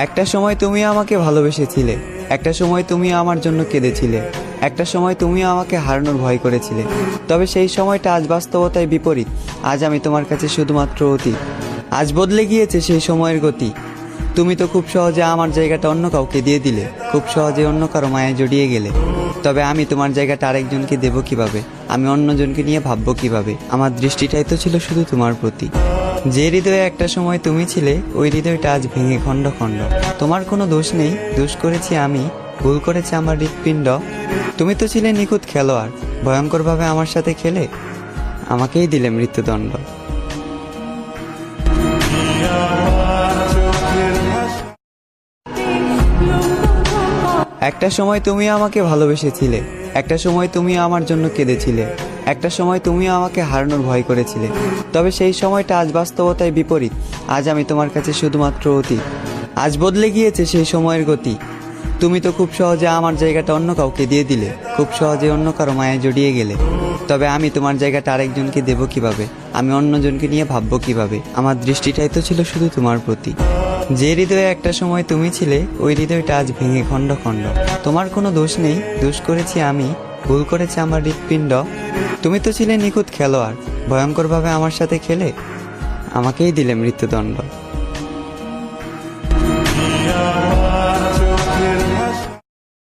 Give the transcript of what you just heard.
একটা সময় তুমি আমাকে ভালোবেসেছিলে, একটা সময় তুমি আমার জন্য কেঁদেছিলে, একটা সময় তুমি আমাকে হারানোর ভয় করেছিলে। তবে সেই সময়টা আজ বাস্তবতায় বিপরীত। আজ আমি তোমার কাছে শুধুমাত্র অতীত। আজ বদলে গিয়েছে সেই সময়ের গতি। তুমি তো খুব সহজে আমার জায়গাটা অন্য কাউকে দিয়ে দিলে, খুব সহজে অন্য কারো মায়ায় জড়িয়ে গেলে। তবে আমি তোমার জায়গাটা আরেকজনকে দেবো কিভাবে? আমি অন্যজনকে নিয়ে ভাববো কিভাবে? আমার দৃষ্টিটাই তো ছিল শুধু তোমার প্রতি। যে হৃদয়ে একটা সময় তুমি ছিলে, ওই হৃদয়টা আজ ভেঙে খণ্ড খণ্ড। তোমার কোনো দোষ নেই, দোষ করেছি আমি, ভুল করেছে আমার হৃৎপিণ্ড। তুমি তো ছিলে নিখুঁত খেলোয়াড়, ভয়ঙ্করভাবে আমার সাথে খেলে আমাকেই দিলে মৃত্যুদণ্ড। একটা সময় তুমি আমাকে ভালোবেসেছিলে, একটা সময় তুমি আমার জন্য কেঁদেছিলে, একটা সময় তুমি আমাকে হারানোর ভয় করেছিলে। তবে সেই সময়টা আজ বাস্তবতায় বিপরীত। আজ আমি তোমার কাছে শুধুমাত্র অতীত। আজ বদলে গিয়েছে সেই সময়ের গতি। তুমি তো খুব সহজে আমার জায়গাটা অন্য কাউকে দিয়ে দিলে, খুব সহজে অন্য কারো মায়ায় জড়িয়ে গেলে। তবে আমি তোমার জায়গাটা আরেকজনকে দেবো কিভাবে? আমি অন্যজনকে নিয়ে ভাববো কিভাবে? আমার দৃষ্টিটাই তো ছিল শুধু তোমার প্রতি। যে হৃদয়ে একটা সময় তুমি ছিলে, ওই হৃদয়টা আজ ভেঙে খণ্ড খণ্ড। তোমার কোনো দোষ নেই, দোষ করেছি আমি, ভুল করেছে আমার হৃৎপিণ্ড। তুমি তো ছিলে নিখুঁত খেলোয়াড়, ভয়ঙ্করভাবে আমার সাথে খেলে আমাকেই দিলে মৃত্যুদণ্ড।